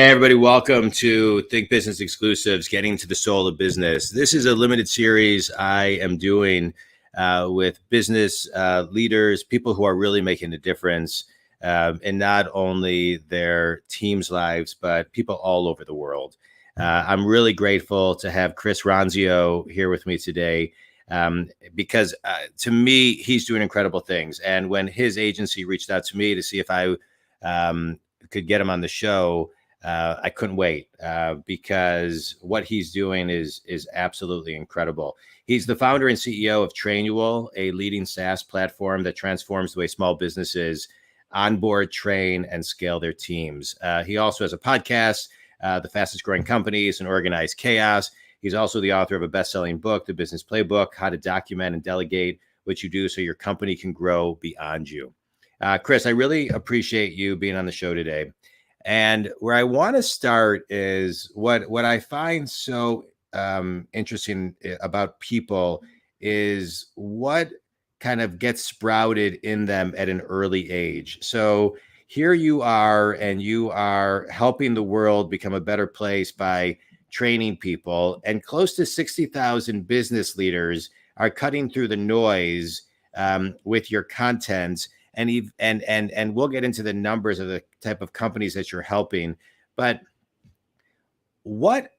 Hey, everybody, welcome to Think Business Exclusives, Getting to the Soul of Business. This is a limited series I am doing with business leaders, people who are really making a difference in not only their teams' lives, but people all over the world. I'm really grateful to have Chris Ronzio here with me today because to me, he's doing incredible things. And when his agency reached out to me to see if I could get him on the show, I couldn't wait because what he's doing is absolutely incredible. He's the founder and CEO of Trainual, a leading SaaS platform that transforms the way small businesses onboard, train, and scale their teams. He also has a podcast, The Fastest Growing Companies and Organized Chaos. He's also the author of a best-selling book, The Business Playbook, How to Document and Delegate What You Do So Your Company Can Grow Beyond You. Chris, I really appreciate you being on the show today. And where I want to start is what I find so interesting about people is what kind of gets sprouted in them at an early age. So here you are, and you are helping the world become a better place by training people, and close to 60,000 business leaders are cutting through the noise with your content. And we'll get into the numbers of the type of companies that you're helping, but what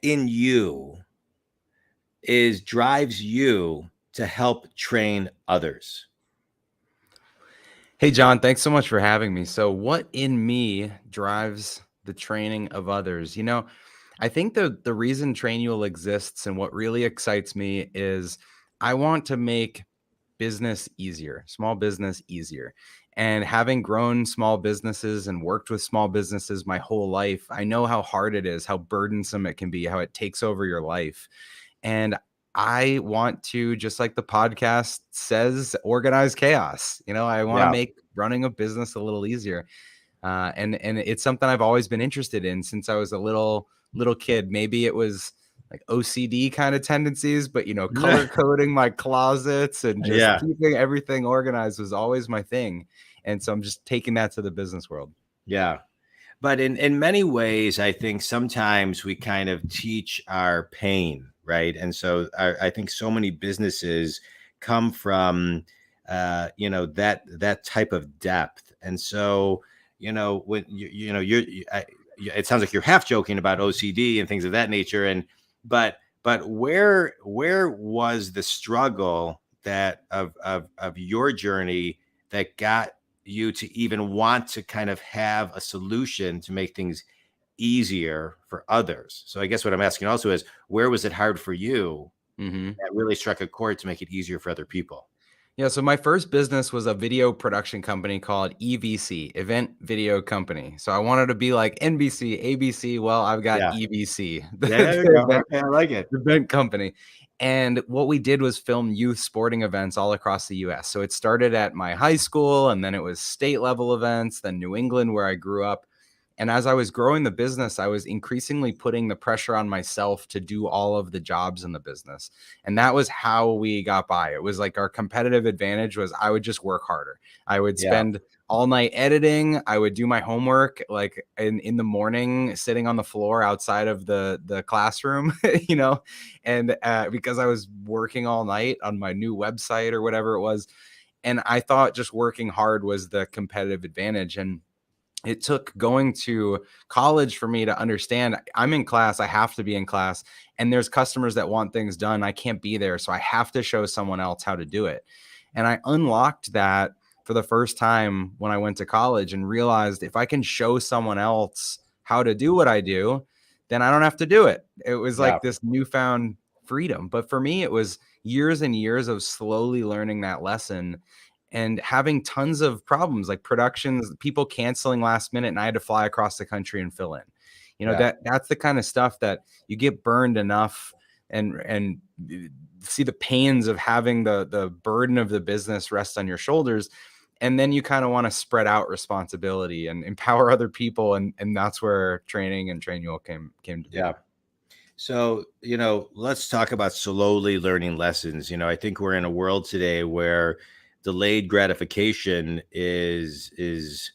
in you drives you to help train others? Hey, John, thanks so much for having me. So what in me drives the training of others? I think the reason Trainual exists and what really excites me is I want to make business easier, small business easier. And having grown small businesses and worked with small businesses my whole life, I know how hard it is, how burdensome it can be, how it takes over your life. And I want to, just like the podcast says, organize chaos. I want to make running a business a little easier. And it's something I've always been interested in since I was a little kid. Maybe it was like OCD kind of tendencies, but color coding my closets and just keeping everything organized was always my thing. And so I'm just taking that to the business world. Yeah. But in many ways, I think sometimes we kind of teach our pain, right? And so I think so many businesses come from, that type of depth. And so, when it sounds like you're half joking about OCD and things of that nature. But where was the struggle that of your journey that got you to even want to kind of have a solution to make things easier for others? So I guess what I'm asking also is, where was it hard for you that really struck a chord to make it easier for other people? Yeah, so my first business was a video production company called EVC, Event Video Company. So I wanted to be like NBC, ABC. Well, I've got EVC, There you go. Okay, I like it. Event company. And what we did was film youth sporting events all across the US. So it started at my high school, and then it was state level events, then New England, where I grew up. And as I was growing the business, I was increasingly putting the pressure on myself to do all of the jobs in the business. And that was how we got by. It was like our competitive advantage was I would just work harder. I would spend all night editing. I would do my homework like in the morning, sitting on the floor outside of the classroom, and because I was working all night on my new website or whatever it was. And I thought just working hard was the competitive advantage. And it took going to college for me to understand I'm in class. I have to be in class, and there's customers that want things done. I can't be there. So I have to show someone else how to do it. And I unlocked that for the first time when I went to college and realized if I can show someone else how to do what I do, then I don't have to do it. It was like this newfound freedom. But for me, it was years and years of slowly learning that lesson and having tons of problems like productions, people canceling last minute, and I had to fly across the country and fill in. That's the kind of stuff that you get burned enough and see the pains of having the burden of the business rest on your shoulders. And then you kind of want to spread out responsibility and empower other people. And that's where training and Trainual came to be. Yeah. So, let's talk about slowly learning lessons. I think we're in a world today where delayed gratification is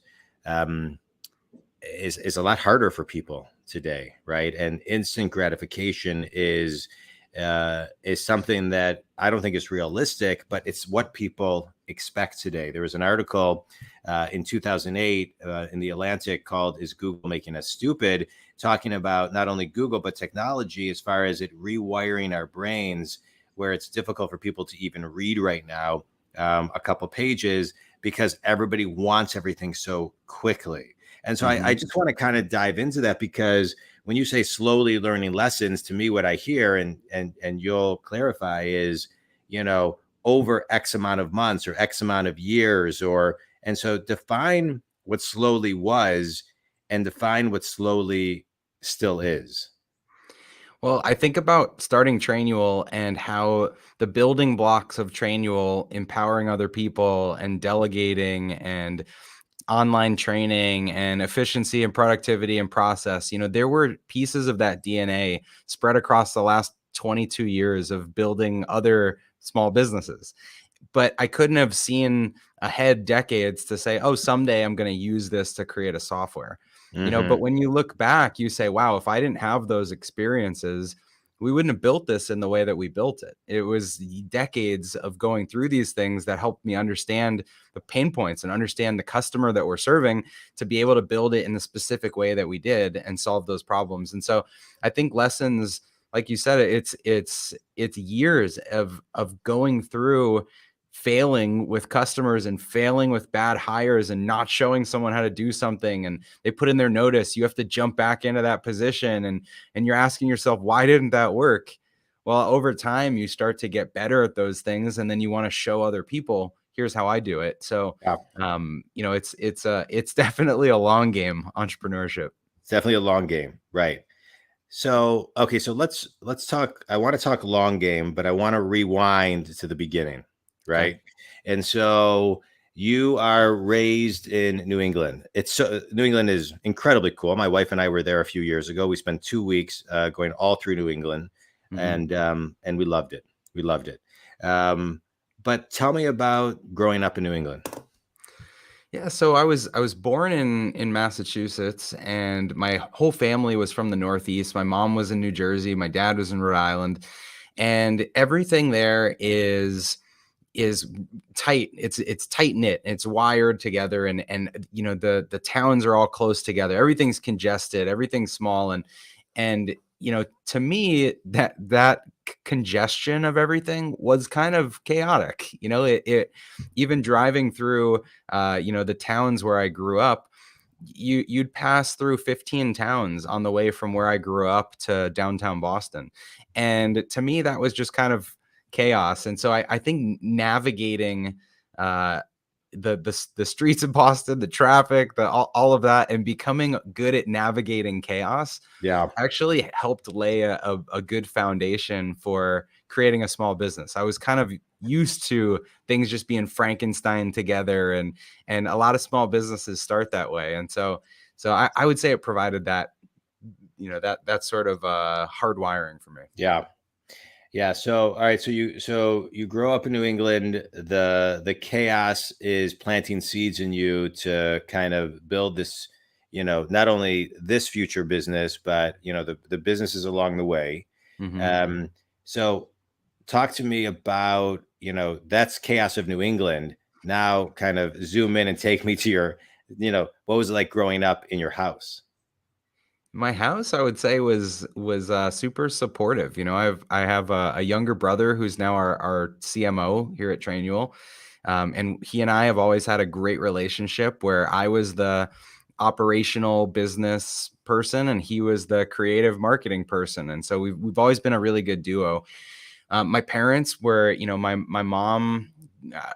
is a lot harder for people today, right? And instant gratification is something that I don't think is realistic, but it's what people expect today. There was an article in 2008 in the Atlantic called "Is Google Making Us Stupid?" talking about not only Google but technology as far as it rewiring our brains, where it's difficult for people to even read right now a couple pages because everybody wants everything so quickly. And so I Mhm. just want to kind of dive into that, because when you say slowly learning lessons, to me, what I hear, and you'll clarify, is, over X amount of months or X amount of years, and so define what slowly was and define what slowly still is. Well, I think about starting Trainual and how the building blocks of Trainual, empowering other people and delegating and online training and efficiency and productivity and process, there were pieces of that DNA spread across the last 22 years of building other small businesses. But I couldn't have seen ahead decades to say, oh, someday I'm going to use this to create a software. But Hmm. when you look back, you say, wow, if I didn't have those experiences, we wouldn't have built this in the way that we built it. It was decades of going through these things that helped me understand the pain points and understand the customer that we're serving to be able to build it in the specific way that we did and solve those problems. And so I think lessons, like you said, it's years of going through failing with customers and failing with bad hires and not showing someone how to do something, and they put in their notice, you have to jump back into that position, and you're asking yourself, why didn't that work? Well, over time you start to get better at those things, and then you want to show other people, here's how I do it. So Yeah, it's definitely a long game, entrepreneurship. it's definitely a long game, right? So, okay, so let's talk. I want to talk long game, but I want to rewind to the beginning, Okay. right? And so you are raised in New England. New England is incredibly cool. My wife and I were there a few years ago. We spent 2 weeks going all through New England, Hmm. and we loved it. We loved it. Um, but tell me about growing up in New England. Yeah, so I was born in Massachusetts, and my whole family was from the Northeast. My mom was in New Jersey, my dad was in Rhode Island, and everything there is tight. It's tight knit. It's wired together, and the towns are all close together. Everything's congested. Everything's small, and to me that congestion of everything was kind of chaotic. It even driving through the towns where I grew up, you'd pass through 15 towns on the way from where I grew up to downtown Boston. And to me, that was just kind of chaos. And so I think navigating uh, the streets of Boston, the traffic, all of that, and becoming good at navigating chaos Yeah, actually helped lay a good foundation for creating a small business. I was kind of used to things just being Frankenstein together, and a lot of small businesses start that way. And so I would say it provided that, that sort of hard wiring for me. yeah. Yeah. So, all right. So you grow up in New England. The chaos is planting seeds in you to kind of build this, not only this future business, but the businesses along the way. Hmm. Um, so talk to me about, that's chaos of New England. Now, kind of zoom in and take me to your, what was it like growing up in your house? My house, I would say, was super supportive. I have a younger brother who's now our CMO here at Trainual, and he and I have always had a great relationship where I was the operational business person and he was the creative marketing person, and so we've always been a really good duo. My parents were, my mom,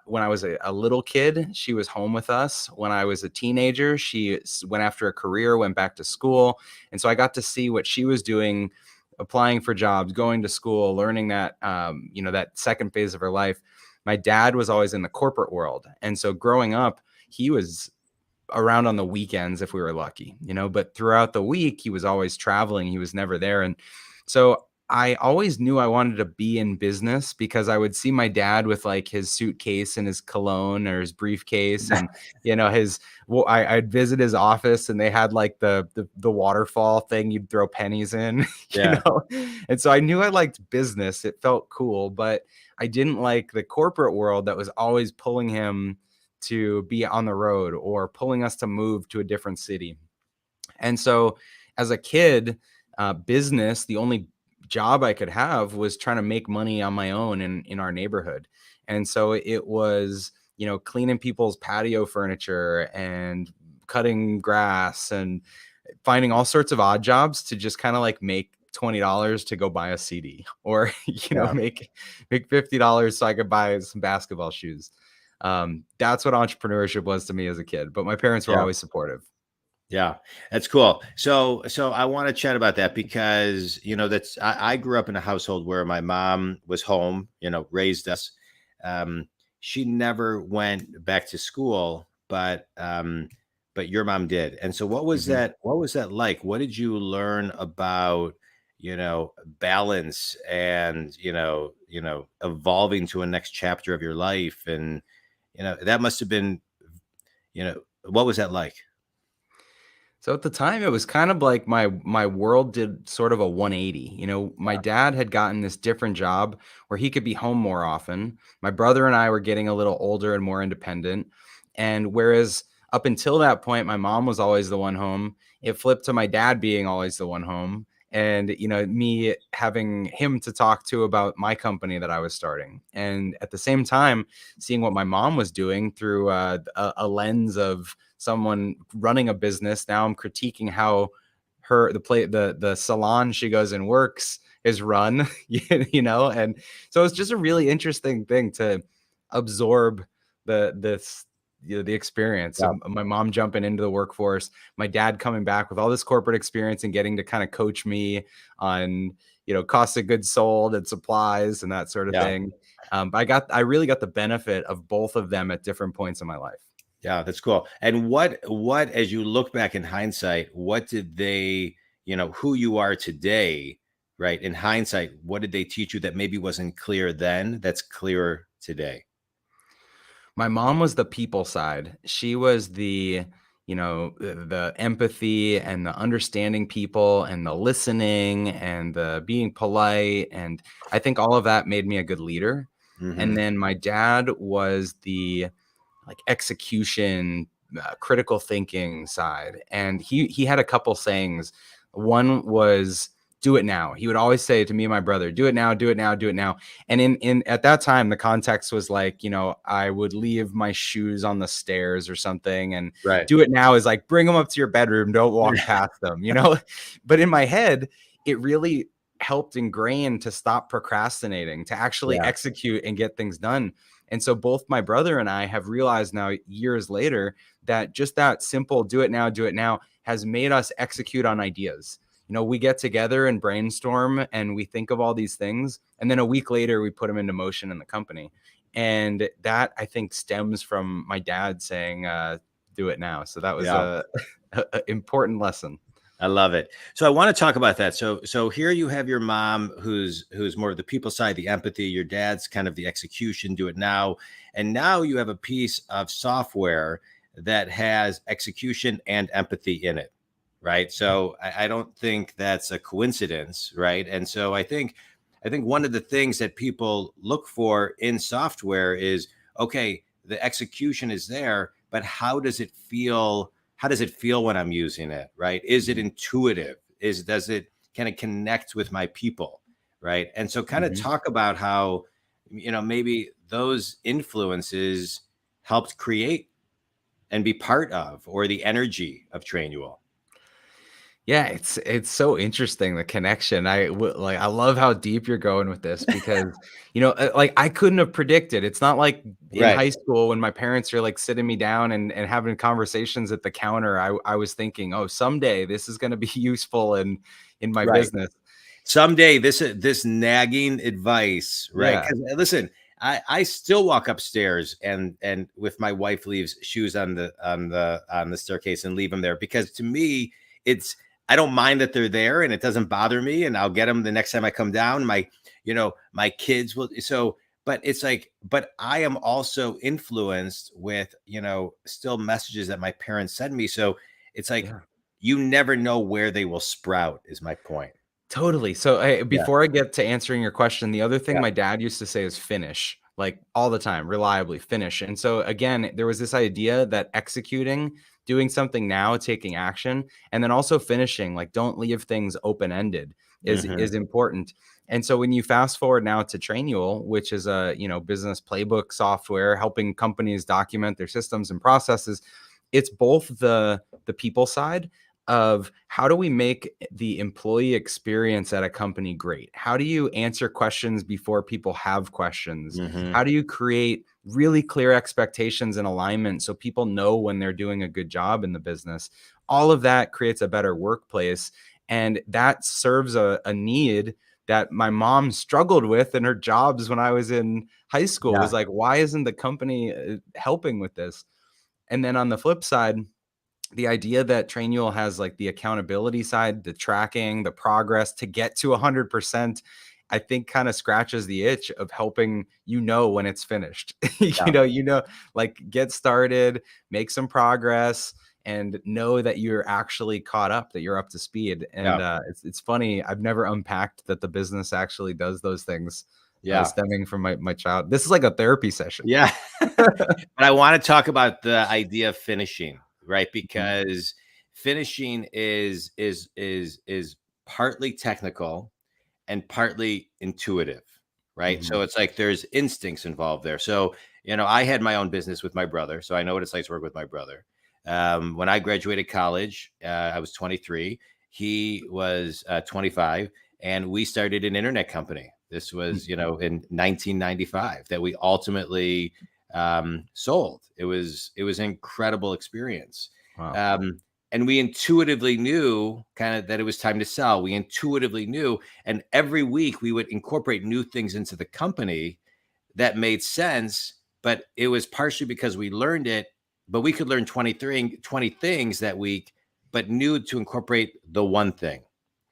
when I was a little kid, she was home with us. When I was a teenager, she went after a career, went back to school. And so I got to see what she was doing, applying for jobs, going to school, learning that, that second phase of her life. My dad was always in the corporate world. And so growing up, he was around on the weekends if we were lucky, but throughout the week, he was always traveling. He was never there. And so I always knew I wanted to be in business because I would see my dad with like his suitcase and his cologne or his briefcase, and his. Well, I'd visit his office, and they had like the waterfall thing you'd throw pennies in, Yeah. and so I knew I liked business. It felt cool, but I didn't like the corporate world that was always pulling him to be on the road or pulling us to move to a different city. And so as a kid, business, the only job I could have was trying to make money on my own in our neighborhood. And so it was, cleaning people's patio furniture and cutting grass and finding all sorts of odd jobs to just kind of like make $20 to go buy a CD, or Yeah. make $50 so I could buy some basketball shoes. That's what entrepreneurship was to me as a kid, but my parents were Yeah. always supportive. Yeah, that's cool. So I want to chat about that because I grew up in a household where my mom was home, raised us. Um, she never went back to school, but your mom did. And so what was Mhm. that? What was that like? What did you learn about balance and evolving to a next chapter of your life? And that must have been what was that like? So at the time, it was kind of like my world did sort of a 180. My dad had gotten this different job where he could be home more often. My brother and I were getting a little older and more independent. And whereas up until that point, my mom was always the one home, it flipped to my dad being always the one home. And me having him to talk to about my company that I was starting, and at the same time, seeing what my mom was doing through a lens of someone running a business. Now I'm critiquing how the salon she goes and works is run, and so it's just a really interesting thing to absorb the experience of Yeah. my mom jumping into the workforce, my dad coming back with all this corporate experience and getting to kind of coach me on cost of goods sold and supplies and that sort of Yeah. thing. But I really got the benefit of both of them at different points in my life. Yeah, that's cool. And what as you look back in hindsight, what did they, who you are today, right? In hindsight, what did they teach you that maybe wasn't clear then that's clearer today? My mom was the people side. She was the empathy and the understanding people and the listening and the being polite. And I think all of that made me a good leader. And Hmm. then my dad was the like execution, critical thinking side. And he had a couple sayings. One was do it now. He would always say to me and my brother, do it now, do it now, do it now. And in at that time, the context was like, I would leave my shoes on the stairs or something. And Right. do it now is like bring them up to your bedroom, don't walk past them. But in my head, it really helped ingrain to stop procrastinating, to actually Yeah. execute and get things done. And so both my brother and I have realized now, years later, that just that simple do it now has made us execute on ideas. We get together and brainstorm and we think of all these things. And then a week later, we put them into motion in the company. And that I think stems from my dad saying, do it now. So that was Yeah. a important lesson. I love it. So I want to talk about that. So here you have your mom who's more of the people side, the empathy, your dad's kind of the execution, do it now. And now you have a piece of software that has execution and empathy in it. Right. So I don't think that's a coincidence, right? And so I think one of the things that people look for in software is, okay, the execution is there, but how does it feel when I'm using it, right? Is it intuitive? Does it kind of connect with my people, right? And so kind of Mhm. talk about how maybe those influences helped create and be part of, or the energy of Trainual. Yeah, it's so interesting, the connection. I love how deep you're going with this because, like I couldn't have predicted. It's not like in Right, high school when my parents are like sitting me down and having conversations at the counter. I was thinking, oh, someday this is going to be useful in my right. business. Someday this nagging advice, right? Yeah. Because listen, I still walk upstairs and with my wife leaves shoes on the staircase and leave them there because to me it's I don't mind that they're there, and it doesn't bother me, and I'll get them the next time I come down. My kids will. So, but it's like, but I am also influenced with, still messages that my parents send me. So it's like, Yeah. you never know where they will sprout, is my point. Totally. So, Yeah. before I get to answering your question, the other thing Yeah. my dad used to say is finish, like all the time, reliably finish. And so, again, there was this idea that executing, doing something now, taking action, and then also finishing, like don't leave things open ended, Hmm. is important. And so, when you fast forward now to Trainual, which is a business playbook software helping companies document their systems and processes, it's both the people side of how do we make the employee experience at a company great? How do you answer questions before people have questions? Hmm. How do you create really clear expectations and alignment so people know when they're doing a good job in the business? All of that creates a better workplace. And that serves a need that my mom struggled with in her jobs when I was in high school. Yeah. Was like, why isn't the company helping with this? And then on the flip side, the idea that Trainual has like the accountability side, the tracking, the progress to get to 100%, I think kind of scratches the itch of helping when it's finished. Yeah. Like get started, make some progress, and know that you're actually caught up, that you're up to speed. And Yeah. it's funny. I've never unpacked that the business actually does those things, Yeah. stemming from my child. This is like a therapy session. Yeah. But I want to talk about the idea of finishing, right? Mhm. Because finishing is partly technical and partly intuitive, right? So Mhm. it's like there's instincts involved there. So, I had my own business with my brother, so I know what it's like to work with my brother. When I graduated college, I was 23. He was 25, and we started an internet company. This was, in 1995 that we ultimately sold. It was an incredible experience. Wow. Um, and we intuitively knew kind of that it was time to sell. We intuitively knew, and every week we would incorporate new things into the company that made sense. But it was partially because we learned it, but we could learn 20 things that week, but knew to incorporate the one thing,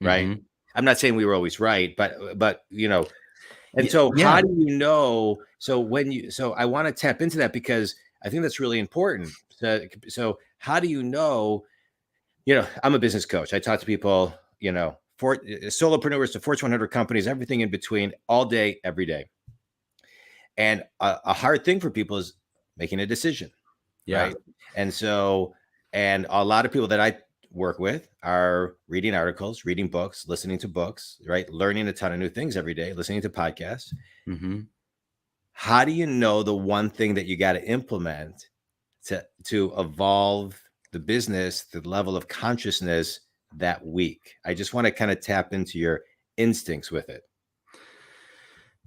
right? Mhm. I'm not saying we were always right, but and so Yeah. how do you know? So I want to tap into that because I think that's really important. So how do you know? I'm a business coach. I talk to people, for solopreneurs to Fortune 100 companies, everything in between, all day, every day. And a hard thing for people is making a decision, Yeah. right? And so, and a lot of people that I work with are reading articles, reading books, listening to books, right? Learning a ton of new things every day, listening to podcasts. Mhm. How do you know the one thing that you got to implement to evolve the business, the level of consciousness that week? I just want to kind of tap into your instincts with it.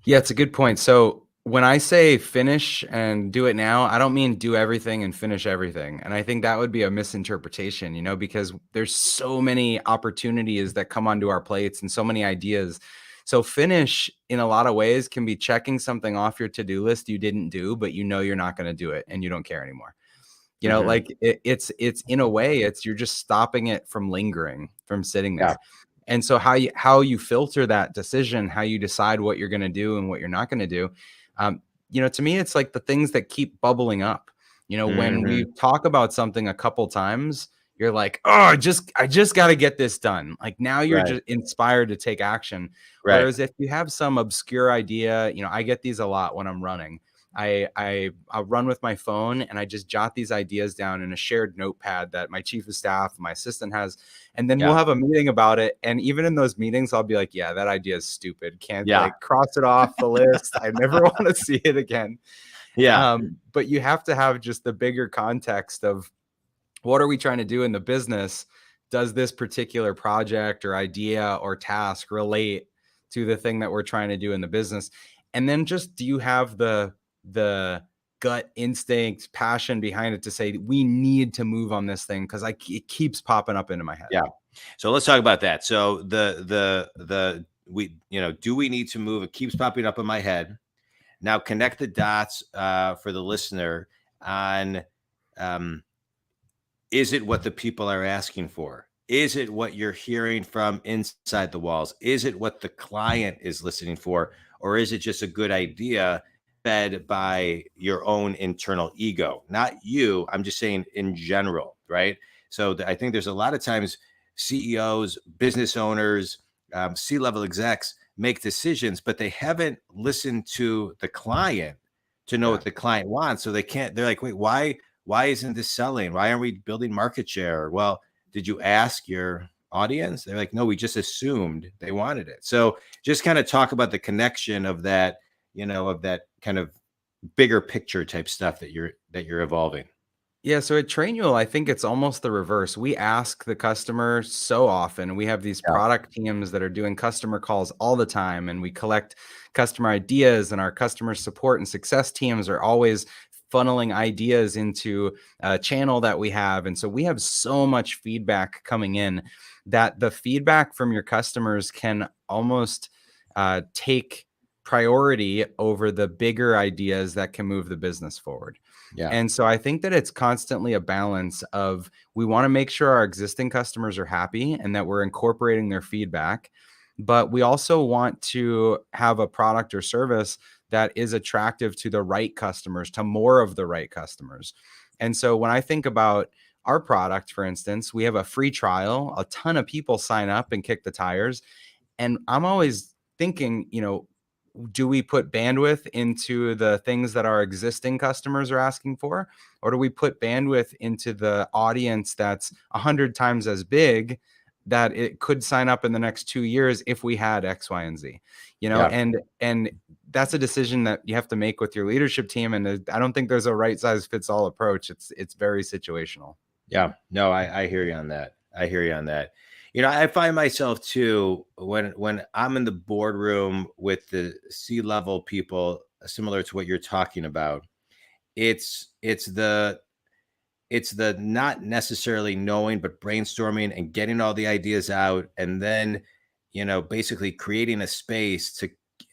Yeah, it's a good point. So when I say finish and do it now, I don't mean do everything and finish everything. And I think that would be a misinterpretation, because there's so many opportunities that come onto our plates and so many ideas. So finish in a lot of ways can be checking something off your to-do list you didn't do, but you're not going to do it and you don't care anymore. Hmm. Like it's in a way, it's you're just stopping it from lingering, from sitting Yeah. there. And so how you filter that decision, how you decide what you're going to do and what you're not going to do, to me, it's like the things that keep bubbling up. When we Hmm. talk about something a couple times, you're like, oh, I just got to get this done. Like now you're Right. just inspired to take action. Right. Whereas if you have some obscure idea, I get these a lot when I'm running. I run with my phone and I just jot these ideas down in a shared notepad that my chief of staff, my assistant has, and then we'll Yeah. have a meeting about it. And even in those meetings, I'll be like, yeah, that idea is stupid. Can't Yeah. like cross it off the list. I never want to see it again. Yeah. But you have to have just the bigger context of what are we trying to do in the business? Does this particular project or idea or task relate to the thing that we're trying to do in the business? And then just do you have the gut instinct, passion behind it to say we need to move on this thing because it keeps popping up into my head. Yeah. So let's talk about that. So the we do we need to move? It keeps popping up in my head. Now connect the dots for the listener on, is it what the people are asking for? Is it what you're hearing from inside the walls? Is it what the client is listening for? Or is it just a good idea fed by your own internal ego? Not you. I'm just saying in general, right? So I think there's a lot of times CEOs, business owners, C-level execs make decisions, but they haven't listened to the client to know Yeah. what the client wants. So they can't, they're like, wait, why isn't this selling? Why aren't we building market share? Well, did you ask your audience? They're like, no, we just assumed they wanted it. So just kind of talk about the connection of that, of that kind of bigger picture type stuff that you're evolving. Yeah, so at Trainual, I think it's almost the reverse. We ask the customer so often. We have these Yeah. product teams that are doing customer calls all the time, and we collect customer ideas, and our customer support and success teams are always funneling ideas into a channel that we have. And so we have so much feedback coming in that the feedback from your customers can almost take priority over the bigger ideas that can move the business forward. Yeah. And so I think that it's constantly a balance of, we want to make sure our existing customers are happy and that we're incorporating their feedback, but we also want to have a product or service that is attractive to the right customers, to more of the right customers. And so when I think about our product, for instance, we have a free trial, a ton of people sign up and kick the tires. And I'm always thinking, do we put bandwidth into the things that our existing customers are asking for? Or do we put bandwidth into the audience that's 100 times as big that it could sign up in the next 2 years if we had X, Y, and Z? Yeah. And that's a decision that you have to make with your leadership team. And I don't think there's a right size fits all approach. It's very situational. Yeah. No, I hear you on that. I hear you on that. I find myself too when I'm in the boardroom with the C-level people, similar to what you're talking about. It's the not necessarily knowing, but brainstorming and getting all the ideas out, and then basically creating a space to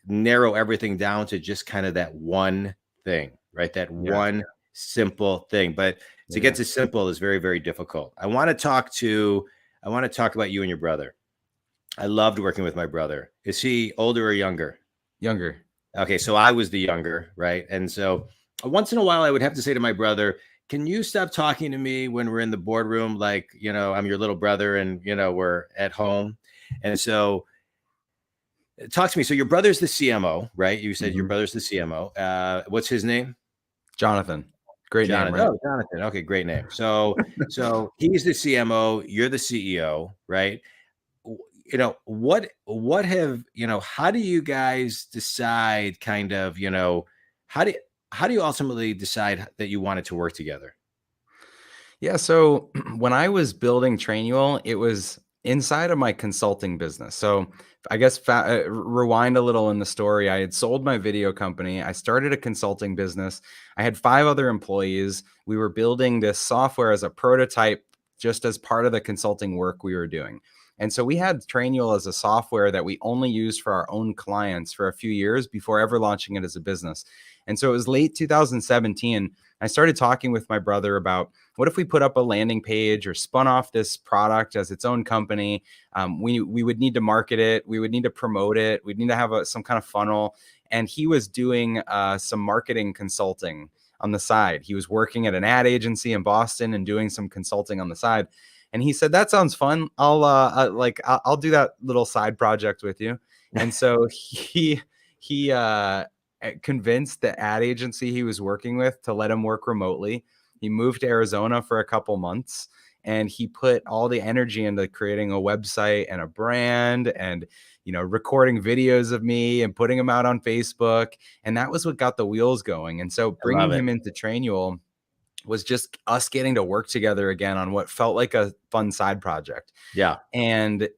narrow everything down to just kind of that one thing, right? That Yeah. one simple thing. But to get Yeah. to simple is very, very difficult. I want to talk about you and your brother. I loved working with my brother. Is he older or younger? Younger. Okay, so I was the younger, right? And so once in a while, I would have to say to my brother, "Can you stop talking to me when we're in the boardroom? Like, I'm your little brother, and we're at home." And so, talk to me. So your brother's the CMO, right? You said your Mhm. brother's the CMO. What's his name? Jonathan. Great name, Jonathan. right? Oh, Jonathan. Okay, great name. So he's the CMO. You're the CEO, right? What have how do you guys decide kind of how do how do you ultimately decide that you wanted to work together? Yeah, so when I was building Trainual, it was inside of my consulting business. So I guess rewind a little in the story. I had sold my video company. I started a consulting business. I had 5 other employees. We were building this software as a prototype, just as part of the consulting work we were doing. And so we had Trainual as a software that we only used for our own clients for a few years before ever launching it as a business. And so it was late 2017. I started talking with my brother about, what if we put up a landing page or spun off this product as its own company? We would need to market it. We would need to promote it. We'd need to have some kind of funnel. And he was doing some marketing consulting on the side. He was working at an ad agency in Boston and doing some consulting on the side. And he said, "That sounds fun. I'll do that little side project with you." And so he convinced the ad agency he was working with to let him work remotely. He moved to Arizona for a couple months, and he put all the energy into creating a website and a brand, and recording videos of me and putting them out on Facebook. And that was what got the wheels going. And so I love bringing it. him into Trainual was just us getting to work together again on what felt like a fun side project. Yeah. And,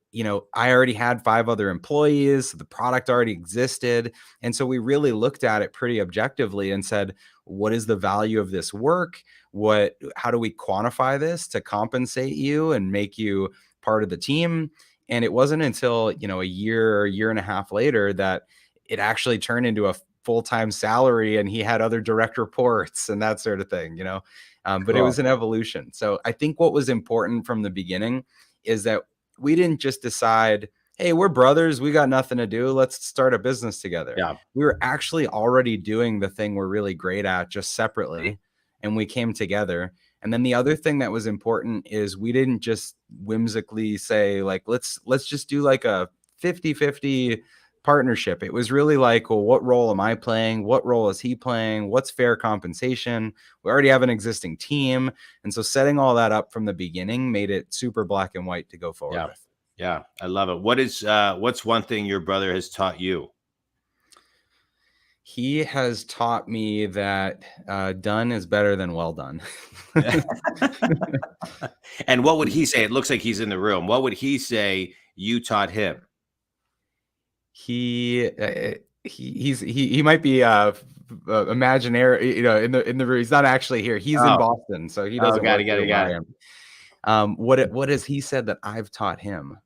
I already had 5 other employees. So the product already existed. And so we really looked at it pretty objectively and said, what is the value of this work? How do we quantify this to compensate you and make you part of the team? And it wasn't until, a year and a half later that it actually turned into a full-time salary, and he had other direct reports and that sort of thing. But it Cool. was an evolution. So I think what was important from the beginning is that we didn't just decide, hey, we're brothers, we got nothing to do, let's start a business together. Yeah. We were actually already doing the thing we're really great at, just separately, and we came together. And then the other thing that was important is we didn't just whimsically say, like, let's just do like a 50-50 partnership. It was really like, well, what role am I playing? What role is he playing? What's fair compensation? We already have an existing team. And so setting all that up from the beginning made it super black and white to go forward Yeah. with. Yeah. I love it. What's one thing your brother has taught you? He has taught me that done is better than well done. And what would he say? It looks like he's in the room. What would he say you taught him? He might be imaginary, in the room. He's not actually here. He's in Oh, Boston, so he oh, doesn't got work it, got here it, where got I it. am. What has he said that I've taught him?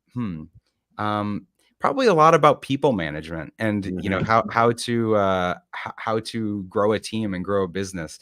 Probably a lot about people management and Mhm. how to grow a team and grow a business.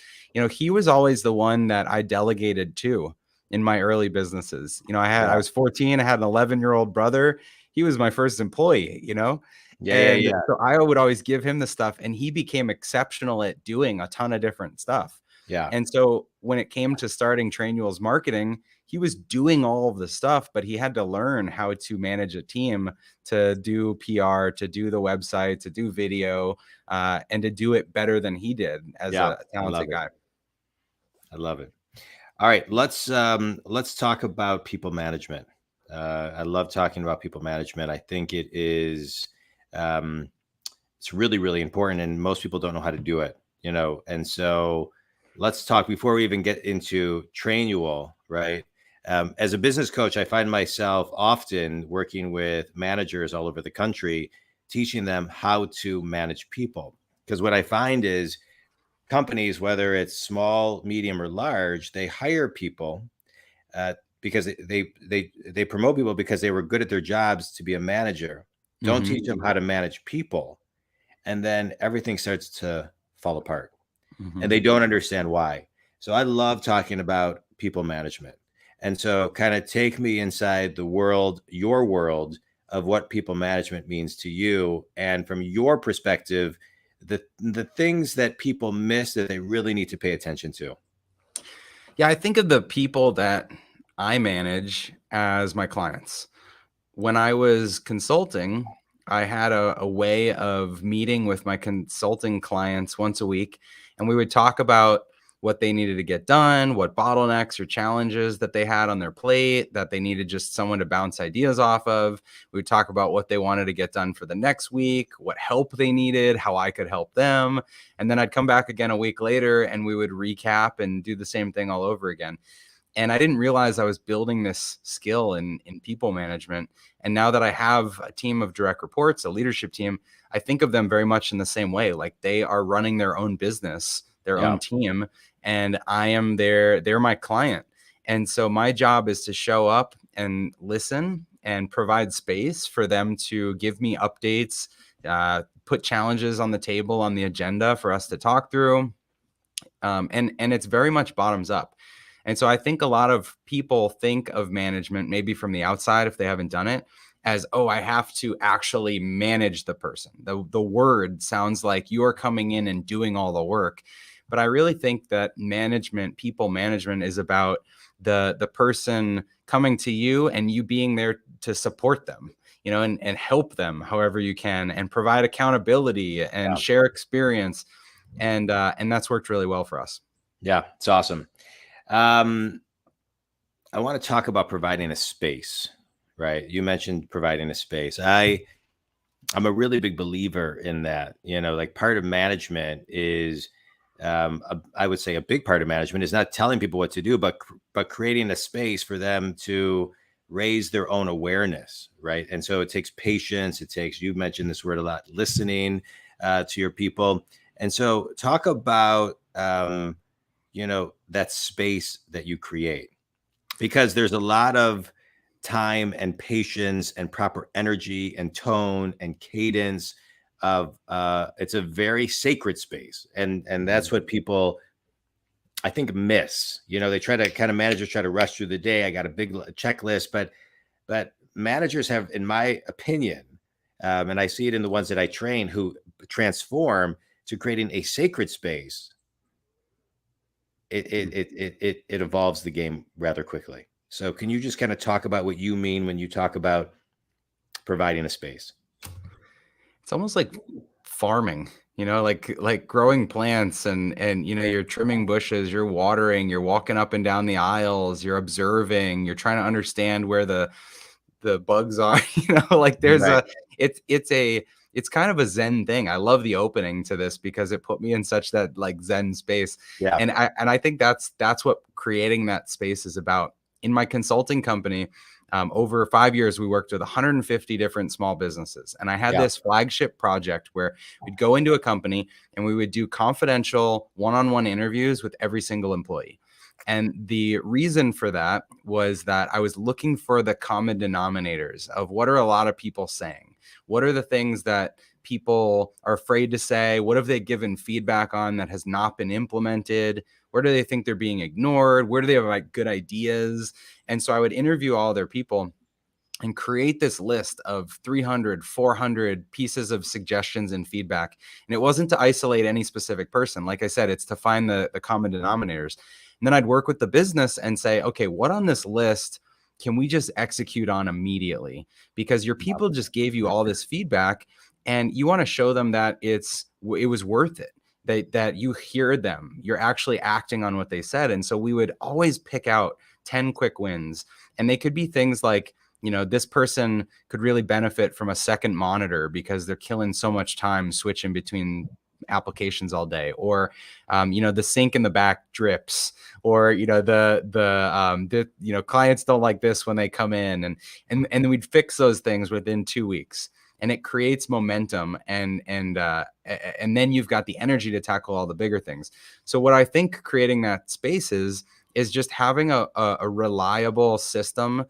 He was always the one that I delegated to in my early businesses. I Yeah, was 14, I had an 11-year-old brother. He was my first employee, yeah, yeah, and yeah, so I would always give him the stuff, and he became exceptional at doing a ton of different stuff. yeah, And so when it came to starting Trainual's marketing, he was doing all of the stuff, but he had to learn how to manage a team, to do PR, to do the website, to do video, and to do it better than he did as yeah. a I love talented it. guy. I love it. All right, let's talk about people management. I love talking about people management. I think um, it's really, really important, and most people don't know how to do it. And so let's talk before we even get into Trainual, right? As a business coach, I find myself often working with managers all over the country, teaching them how to manage people. Because what I find is companies, whether it's small, medium, or large, they hire people uh, because they promote people because they were good at their jobs to be a manager. Don't Hmm. teach them how to manage people, and then everything starts to fall apart, and Hmm. they don't understand why. So I love talking about people management, and so kind of take me inside the world, your world of what people management means to you, and from your perspective, the things that people miss that they really need to pay attention to. Yeah, I think of the people that I manage as my clients. When I was consulting, I had a way of meeting with my consulting clients once a week, and we would talk about what they needed to get done, what bottlenecks or challenges that they had on their plate that they needed just someone to bounce ideas off of. We would talk about what they wanted to get done for the next week, what help they needed, how I could help them. And then I'd come back again a week later and we would recap and do the same thing all over again. And I didn't realize I was building this skill in people management. And now that I have a team of direct reports, a leadership team, I think of them very much in the same way. Like they are running their own business, their Yeah, own team, and I am they're my client. And so my job is to show up and listen and provide space for them to give me updates, put challenges on the table on the agenda for us to talk through. And it's very much bottoms up. And so I think a lot of people think of management, maybe from the outside, if they haven't done it, as, oh, I have to actually manage the person. The word sounds like you're coming in and doing all the work. But I really think that management, people management, is about the person coming to you and you being there to support them, and help them however you can and provide accountability and yeah, share experience. And that's worked really well for us. yeah. It's awesome. Um, I want to talk about providing a space, right? You mentioned providing a space. I'm a really big believer in that. Like part of management is, I would say a big part of management is not telling people what to do, but creating a space for them to raise their own awareness, right? And so it takes patience. You mentioned this word a lot, listening to your people. And so talk about, that space that you create, because there's a lot of time and patience and proper energy and tone and cadence of it's a very sacred space, and that's what people I think miss. They try to kind of managers try to rush through the day. I got a big checklist, but But managers have, in my opinion, and I see it in the ones that I train, who transform to creating a sacred space. It evolves the game rather quickly. So can you just kind of talk about what you mean when you talk about providing a space? It's almost like farming, like growing plants, and you're trimming bushes, you're watering, you're walking up and down the aisles, you're observing, you're trying to understand where the bugs are. Like there's Right. a it's kind of a Zen thing. I love the opening to this because it put me in such that like Zen space. Yeah. And I think that's what creating that space is about. In my consulting company, over 5 years, we worked with 150 different small businesses. And I had Yeah. this flagship project where we'd go into a company and we would do confidential one-on-one interviews with every single employee. And the reason for that was that I was looking for the common denominators of what are a lot of people saying? What are the things that people are afraid to say? What have they given feedback on that has not been implemented? Where do they think they're being ignored? Where do they have like good ideas? And so I would interview all their people and create this list of 300, 400 pieces of suggestions and feedback. And it wasn't to isolate any specific person. Like I said, it's to find the common denominators. And then I'd work with the business and say, okay, what on this list can we just execute on immediately? Because your people just gave you all this feedback and you want to show them that it was worth it. That you hear them, you're actually acting on what they said. And so we would always pick out 10 quick wins. And they could be things like, this person could really benefit from a second monitor because they're killing so much time switching between applications all day, or the sink in the back drips, or the clients don't like this when they come in, and then we'd fix those things within 2 weeks. And it creates momentum, and then you've got the energy to tackle all the bigger things. So what I think creating that space is just having a reliable system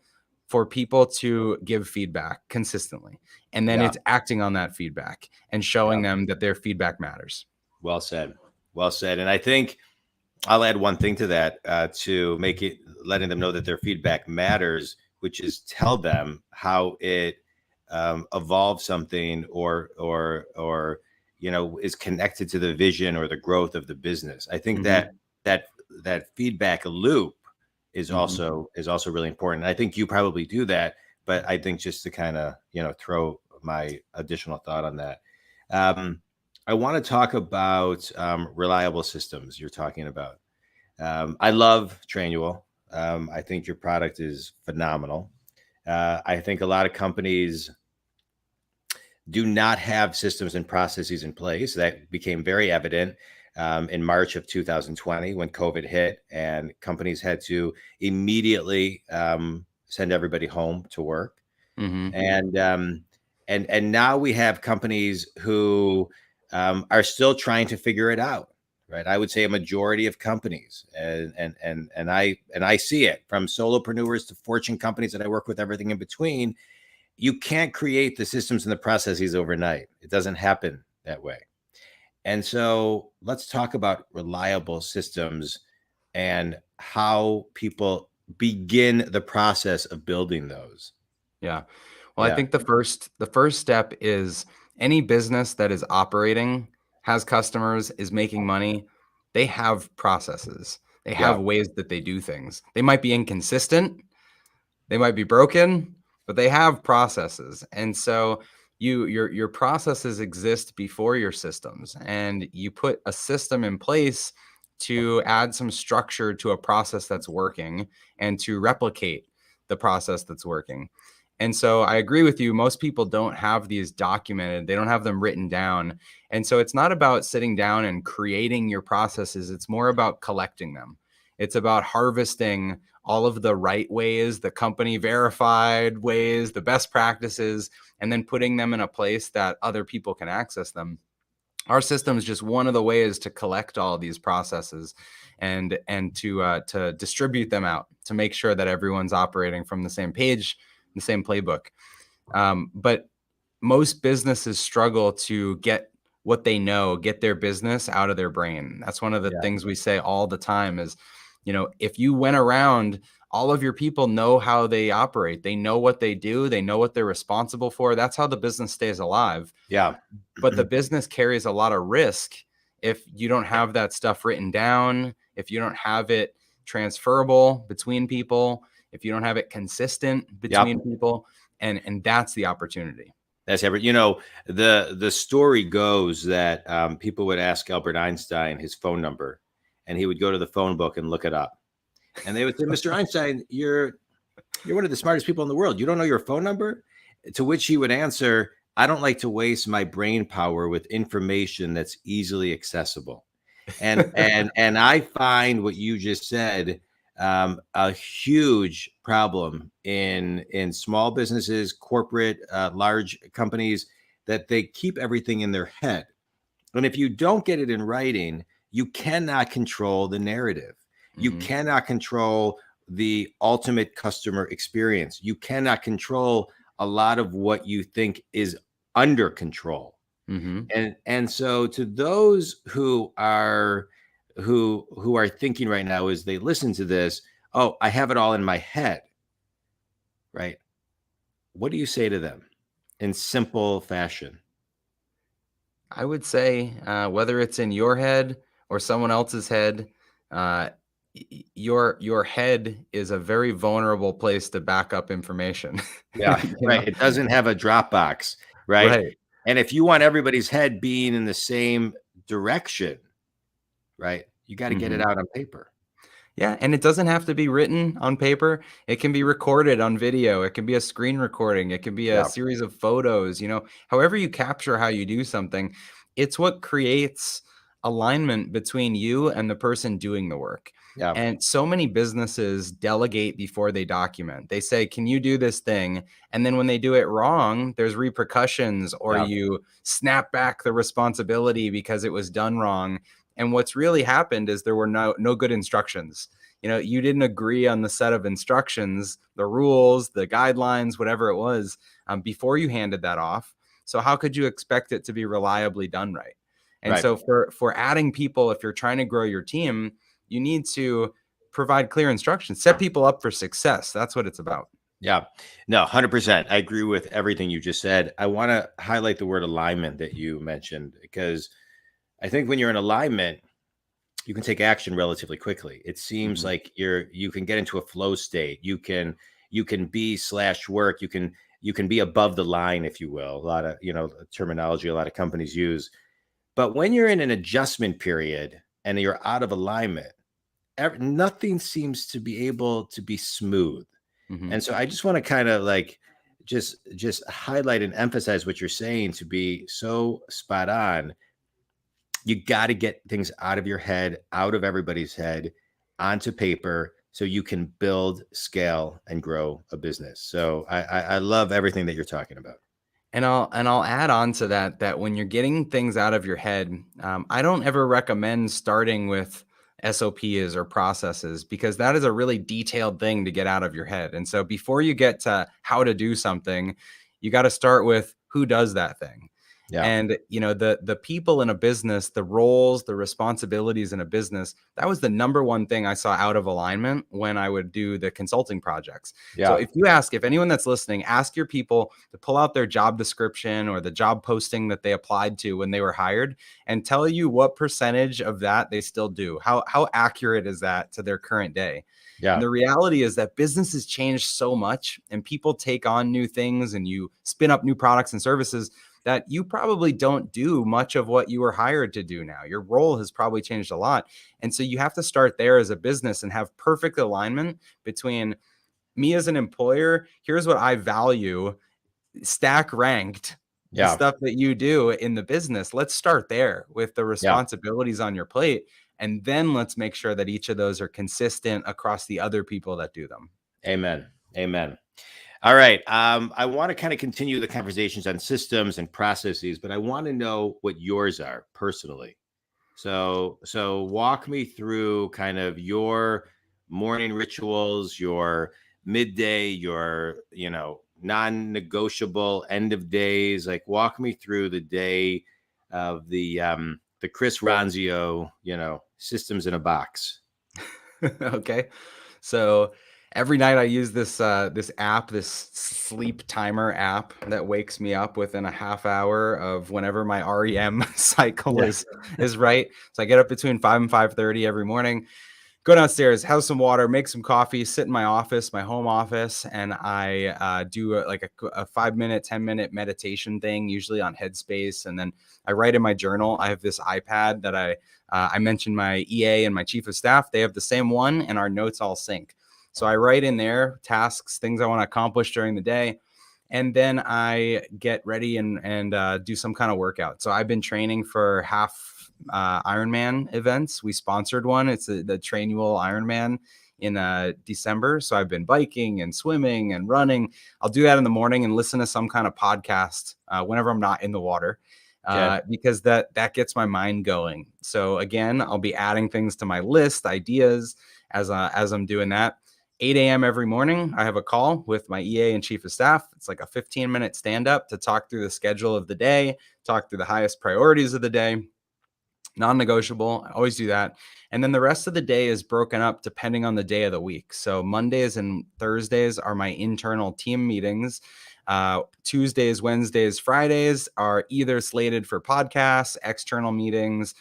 for people to give feedback consistently. And then Yeah. it's acting on that feedback and Yeah. showing them that their feedback matters. Well said. Well said. And I think I'll add one thing to that, to make it, letting them know that their feedback matters, which is tell them how it evolves something, or is connected to the vision or the growth of the business. I think Mm-hmm. that feedback loop is Mm-hmm. also really important. I think you probably do that, but I think just to kind of throw my additional thought on that. Um, I want to talk about reliable systems you're talking about. I love Trainual. I think your product is phenomenal. I think a lot of companies do not have systems and processes in place. That became very evident in March of 2020 when COVID hit, and companies had to immediately send everybody home to work. Mm-hmm. And now we have companies who are still trying to figure it out. Right, I would say a majority of companies, and I see it from solopreneurs to Fortune companies that I work with, everything in between. You can't create the systems and the processes overnight. It doesn't happen that way. And so let's talk about reliable systems and how people begin the process of building those. Yeah. Well, I Yeah. think the first step is any business that is operating, has customers, is making money, they have processes. They Yeah. have ways that they do things. They might be inconsistent, they might be broken, but they have processes. And so your processes exist before your systems, and you put a system in place to add some structure to a process that's working and to replicate the process that's working. And so I agree with you. Most people don't have these documented, they don't have them written down. And so it's not about sitting down and creating your processes, it's more about collecting them. It's about harvesting all of the right ways, the company verified ways, the best practices, and then putting them in a place that other people can access them. Our system is just one of the ways to collect all of these processes and to distribute them out to make sure that everyone's operating from the same page, the same playbook. But most businesses struggle to get what they know, get their business out of their brain. That's one of the Yeah. things we say all the time is if you went around, all of your people know how they operate. They know what they do. They know what they're responsible for. That's how the business stays alive. Yeah. But the business carries a lot of risk if you don't have that stuff written down, if you don't have it transferable between people, if you don't have it consistent between Yep. people, and that's the opportunity. That's every, the story goes that people would ask Albert Einstein his phone number, and he would go to the phone book and look it up. And they would say, Mr. Einstein, you're one of the smartest people in the world. You don't know your phone number? To which he would answer, I don't like to waste my brain power with information that's easily accessible. And I find what you just said a huge problem in small businesses, corporate, large companies, that they keep everything in their head. And if you don't get it in writing, you cannot control the narrative. You cannot control the ultimate customer experience. You cannot control a lot of what you think is under control. And so to those who are thinking right now as they listen to this, oh, I have it all in my head, right? What do you say to them in simple fashion? I would say whether it's in your head or someone else's head, uh, your head is a very vulnerable place to back up information. Yeah, you know? right. It doesn't have a Dropbox, right? Right. And if you want everybody's head being in the same direction, right, you got to get it hmm out on paper. Yeah, and it doesn't have to be written on paper. It can be recorded on video. It can be a screen recording. It can be a Yeah, series of photos, however you capture how you do something. It's what creates alignment between you and the person doing the work. yeah, And so many businesses delegate before they document. They say, "Can you do this thing?" And then when they do it wrong, there's repercussions, or yeah, you snap back the responsibility because it was done wrong. And what's really happened is there were no good instructions. You didn't agree on the set of instructions, the rules, the guidelines, whatever it was, before you handed that off. So how could you expect it to be reliably done right? And right. so for adding people, if you're trying to grow your team, you need to provide clear instructions, set people up for success. That's what it's about. Yeah, no, 100%. I agree with everything you just said. I want to highlight the word alignment that you mentioned, because I think when you're in alignment, you can take action relatively quickly. It seems Mhm. like you can get into a flow state. You can be slash work. You can be above the line, if you will. A lot of, terminology a lot of companies use. But when you're in an adjustment period and you're out of alignment, nothing seems to be able to be smooth. Mhm. And so I just want to kind of like just highlight and emphasize what you're saying to be so spot on. You got to get things out of your head, out of everybody's head, onto paper, so you can build, scale, and grow a business. So I love everything that you're talking about. And I'll add on to that when you're getting things out of your head, I don't ever recommend starting with SOPs or processes, because that is a really detailed thing to get out of your head. And so before you get to how to do something, you got to start with who does that thing. Yeah, And the people in a business, the roles, the responsibilities in a business, that was the number one thing I saw out of alignment when I would do the consulting projects. So yeah, if anyone that's listening, ask your people to pull out their job description or the job posting that they applied to when they were hired, and tell you what percentage of that they still do. How accurate is that to their current day? And yeah, the reality is that business has changed so much, and people take on new things, and you spin up new products and services that you probably don't do much of what you were hired to do now. Your role has probably changed a lot. And so you have to start there as a business and have perfect alignment between me as an employer. Here's what I value, stack ranked the yeah. stuff that you do in the business. Let's start there with the Yeah. responsibilities on your plate. And then let's make sure that each of those are consistent across the other people that do them. Amen. Amen. All right. I want to kind of continue the conversations on systems and processes, but I want to know what yours are personally. So walk me through kind of your morning rituals, your midday, your, non-negotiable end of days. Like, walk me through the day of the Chris Ronzio, systems in a box. Okay. So every night I use this app, this sleep timer app that wakes me up within a half hour of whenever my REM cycle Yeah. is right. So I get up between 5 and 5:30 every morning, go downstairs, have some water, make some coffee, sit in my office, my home office, and I do a 5 minute, 10 minute meditation thing, usually on Headspace, and then I write in my journal. I have this iPad that I mentioned my EA and my chief of staff. They have the same one, and our notes all sync. So I write in there tasks, things I want to accomplish during the day, and then I get ready and do some kind of workout. So I've been training for half Ironman events. We sponsored one. It's the Trainual Ironman in December. So I've been biking and swimming and running. I'll do that in the morning and listen to some kind of podcast whenever I'm not in the water. Okay. Because that gets my mind going. So again, I'll be adding things to my list, ideas as I'm doing that. 8 a.m. every morning, I have a call with my EA and chief of staff. It's like a 15-minute stand up to talk through the schedule of the day, talk through the highest priorities of the day, non-negotiable. I always do that. And then the rest of the day is broken up depending on the day of the week. So Mondays and Thursdays are my internal team meetings. Tuesdays, Wednesdays, Fridays are either slated for podcasts, external meetings,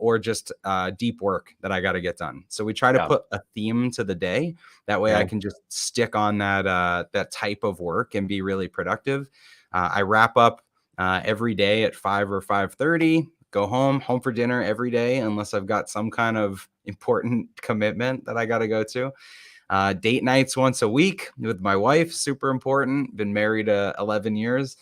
or just deep work that I got to get done. So we try to Yeah. put a theme to the day. That way I Okay. can just stick on that type of work and be really productive. I wrap up every day at 5 or 5:30. Go home for dinner every day, unless I've got some kind of important commitment that I got to go to. Date nights once a week with my wife, super important. Been married 11 years,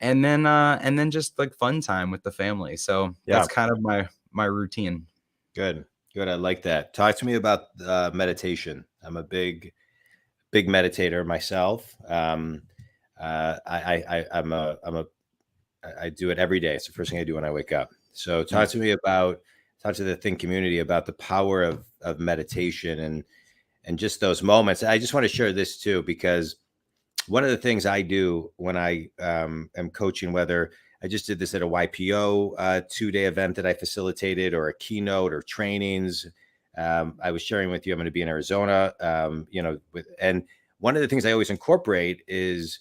and then just like fun time with the family. So Yeah. that's kind of my routine. Good. Good. I like that. Talk to me about meditation. I'm a big meditator myself. I do it every day. It's the first thing I do when I wake up. So Mm. talk to the Think community about the power of meditation and just those moments. I just want to share this too, because one of the things I do when I am coaching, whether I just did this at a YPO 2 day event that I facilitated, or a keynote, or trainings. I was sharing with you, I'm going to be in Arizona, and one of the things I always incorporate is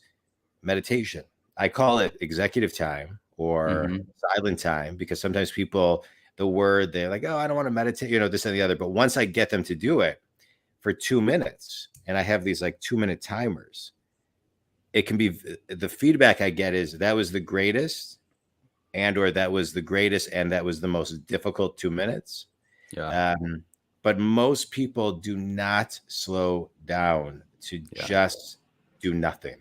meditation. I call it executive time or Hmm. silent time, because sometimes people, they're like, oh, I don't want to meditate, this and the other. But once I get them to do it for 2 minutes, and I have these like 2 minute timers, it can be, the feedback I get is that was the greatest, or that was the greatest, and that was the most difficult 2 minutes. Yeah. Um, but most people do not slow down to Yeah. just do nothing.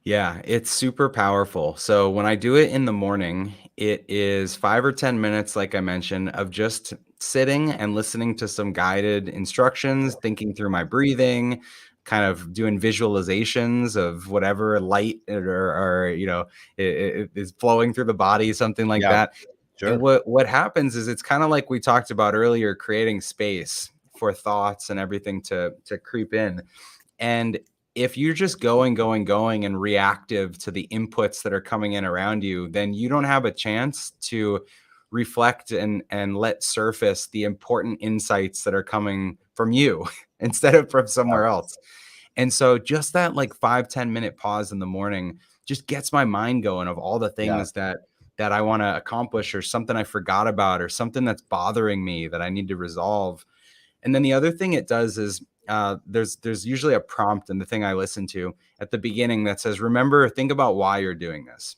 Yeah, it's super powerful. So when I do it in the morning, it is 5 or 10 minutes, like I mentioned, of just sitting and listening to some guided instructions, thinking through my breathing, kind of doing visualizations of whatever light is flowing through the body, something like Yeah, that. And sure. what happens is it's kind of like we talked about earlier, creating space for thoughts and everything to creep in. And if you're just going and reactive to the inputs that are coming in around you, then you don't have a chance to reflect and let surface the important insights that are coming from you instead of from Yeah, somewhere else. And so just that like 5-10 minute pause in the morning just gets my mind going of all the yeah, things that I want to accomplish, or something I forgot about, or something that's bothering me that I need to resolve. And then the other thing it does is there's usually a prompt in the thing I listen to at the beginning that says, remember, think about why you're doing this.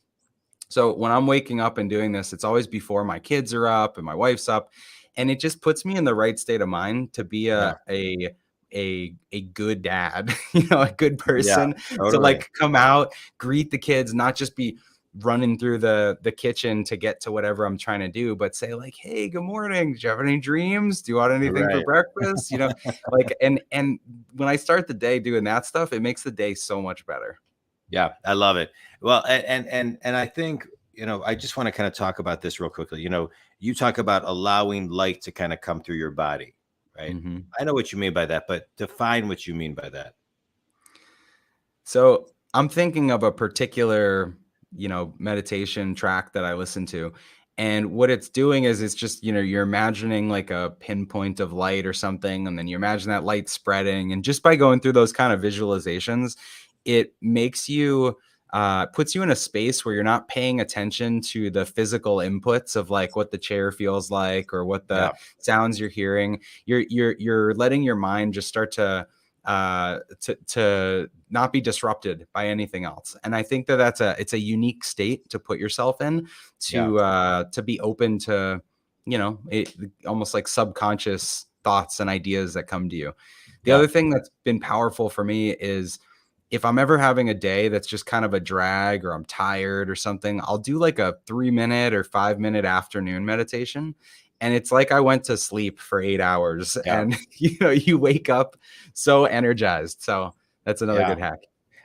So when I'm waking up and doing this, it's always before my kids are up and my wife's up, and it just puts me in the right state of mind to be yeah, a good dad, a good yeah, person, to totally. like come out, greet the kids, not just be running through the kitchen to get to whatever I'm trying to do, but say like, "Hey, good morning. Do you have any dreams? Do you want anything for Right. breakfast?" Like and when I start the day doing that stuff, it makes the day so much better. Yeah, I love it. Well, and I think, I just want to kind of talk about this real quickly. You talk about allowing light to kind of come through your body, right? Mhm. I know what you mean by that, but define what you mean by that. So I'm thinking of a particular, meditation track that I listen to. And what it's doing is it's just, you're imagining like a pinpoint of light or something, and then you imagine that light spreading. And just by going through those kind of visualizations, it makes you puts you in a space where you're not paying attention to the physical inputs of like what the chair feels like or what the Yeah. sounds you're hearing. You're letting your mind just start to not be disrupted by anything else. And I think that it's a unique state to put yourself in, Yeah. to be open to, almost like subconscious thoughts and ideas that come to you. The Yeah. other thing that's been powerful for me is if I'm ever having a day that's just kind of a drag or I'm tired or something, I'll do like a 3-minute or 5-minute afternoon meditation. And it's like I went to sleep for 8 hours, Yeah. and you wake up so energized. So that's another Yeah. good hack.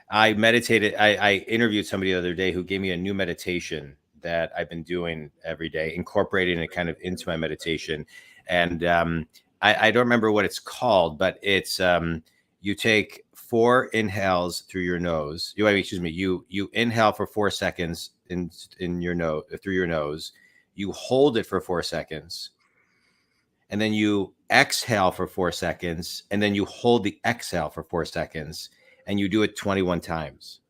I meditated. I interviewed somebody the other day who gave me a new meditation that I've been doing every day, incorporating it kind of into my meditation. And I don't remember what it's called, but it's you take 4 inhales through your nose. You inhale for 4 seconds in your nose, through your nose. You hold it for 4 seconds, and then you exhale for 4 seconds, and then you hold the exhale for 4 seconds, and you do it 21 times.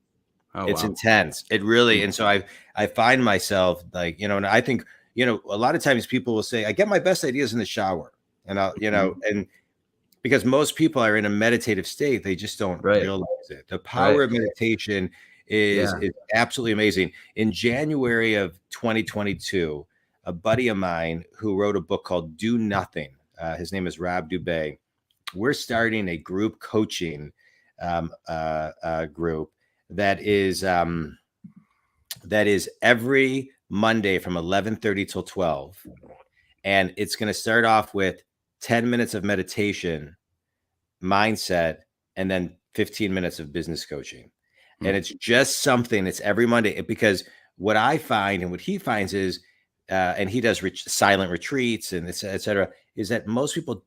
Oh, It's wow. intense. It really, and so I find myself like, and I think, a lot of times people will say, I get my best ideas in the shower. And and because most people are in a meditative state, they just don't Right. realize it. The Right. power of meditation is Yeah. absolutely amazing. In January of 2022, a buddy of mine who wrote a book called Do Nothing, his name is Rob Dubay. We're starting a group coaching group that is every Monday from 11:30 till 12, and it's going to start off with 10 minutes of meditation, mindset, and then 15 minutes of business coaching. And it's just something. It's every Monday, because what I find and what he finds is, and he does silent retreats and et cetera, is that most people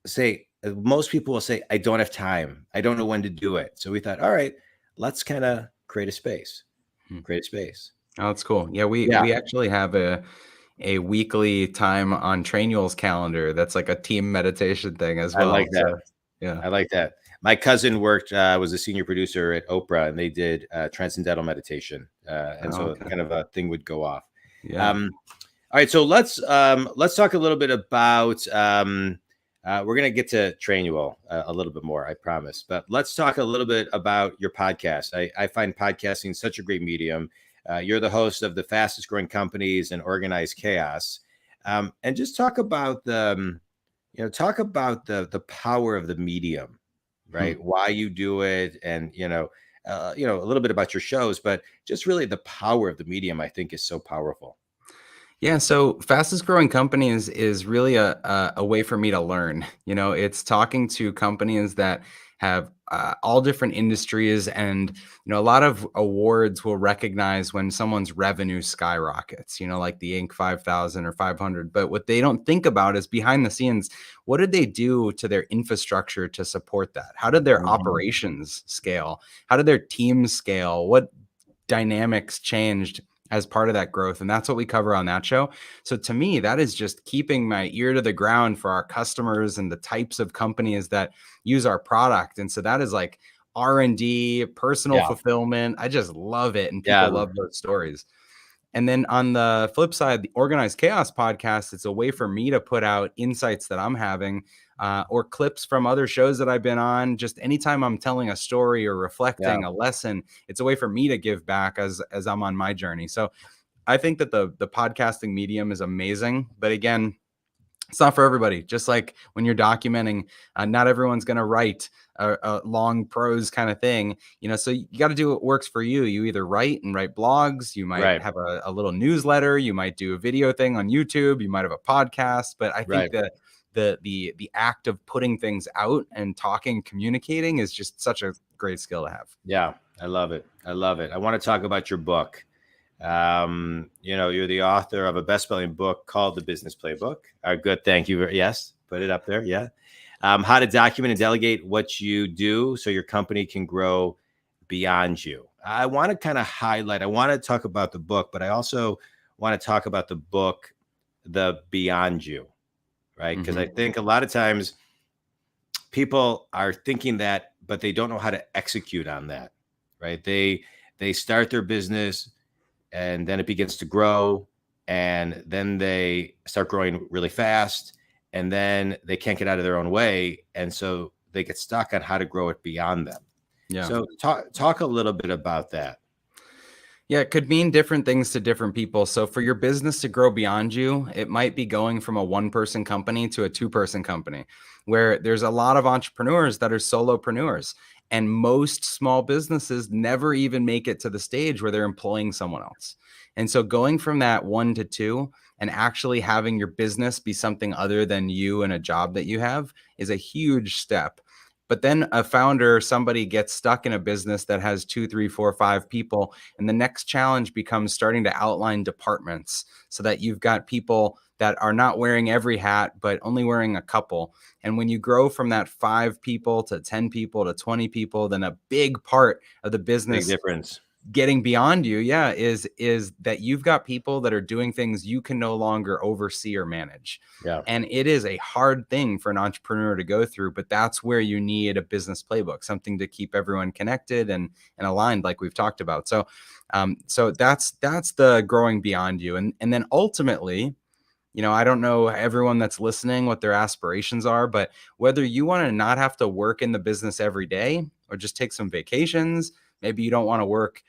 will say, I don't have time. I don't know when to do it. So we thought, all right, let's kind of create a space. Oh, that's cool. Yeah, Yeah, we actually have a weekly time on Trainual's calendar that's like a team meditation thing as I like well. that. So yeah. I like that. My cousin was a senior producer at Oprah, and they did transcendental meditation. And Oh, so okay. kind of a thing would go off. Yeah. All right, so let's talk a little bit about. We're gonna get to Trainual a little bit more, I promise. But let's talk a little bit about your podcast. I find podcasting such a great medium. You're the host of the fastest growing companies and organized chaos, and just talk about the power of the medium, Hmm. right? Why you do it, and a little bit about your shows, but just really the power of the medium, I think, is so powerful. Yeah, so fastest growing companies is really a way for me to learn. It's talking to companies that have all different industries, and a lot of awards will recognize when someone's revenue skyrockets. Like the Inc. 5,000 or 500. But what they don't think about is behind the scenes, what did they do to their infrastructure to support that? How did their Mhm. operations scale? How did their teams scale? What dynamics changed as part of that growth? And that's what we cover on that show. So to me, that is just keeping my ear to the ground for our customers and the types of companies that use our product. And so that is like R&D, personal Yeah, fulfillment. I just love it, and yeah, people love those stories. And then on the flip side, the Organized Chaos podcast, it's a way for me to put out insights that I'm having, or clips from other shows that I've been on. Just anytime I'm telling a story or yeah, reflecting a lesson, it's a way for me to give back as I'm on my journey. So I think that the podcasting medium is amazing. But again, it's not for everybody. Just like when you're documenting, not everyone's going to write a long prose kind of thing, so you got to do what works for you. You either write blogs, you might right, have a little newsletter, you might do a video thing on YouTube, you might have a podcast. But I think right. that the act of putting things out and talking, communicating is just such a great skill to have. Yeah, I love it. I love it. I want to talk about your book. You're the author of a best-selling book called The Business Playbook. Good, thank you. Yes, put it up there. Yeah. How to document and delegate what you do so your company can grow beyond you. I want to kind of highlight, I want to talk about the book, but I also want to talk about the book, The Beyond You, right? Because I Hmm. think a lot of times people are thinking that, but they don't know how to execute on that, right? They start their business and then it begins to grow, and then they start growing really fast, and then they can't get out of their own way, and so they get stuck on how to grow it beyond them. Yeah. So talk a little bit about that. Yeah, it could mean different things to different people. So for your business to grow beyond you, it might be going from a one-person company to a two-person company, where there's a lot of entrepreneurs that are solopreneurs. And most small businesses never even make it to the stage where they're employing someone else. And so going from that one to two and actually having your business be something other than you and a job that you have is a huge step. But then a founder, somebody gets stuck in a business that has two, three, four, five people. And the next challenge becomes starting to outline departments so that you've got people that are not wearing every hat, but only wearing a couple. And when you grow from that 5 people to 10 people to 20 people, then a big part of the Big business difference. getting beyond you, yeah, is that you've got people that are doing things you can no longer oversee or manage. Yeah. And it is a hard thing for an entrepreneur to go through, but that's where you need a business playbook, something to keep everyone connected and aligned, like we've talked about. So that's the growing beyond you. And then ultimately, I don't know everyone that's listening what their aspirations are, but whether you want to not have to work in the business every day or just take some vacations, maybe you don't want to work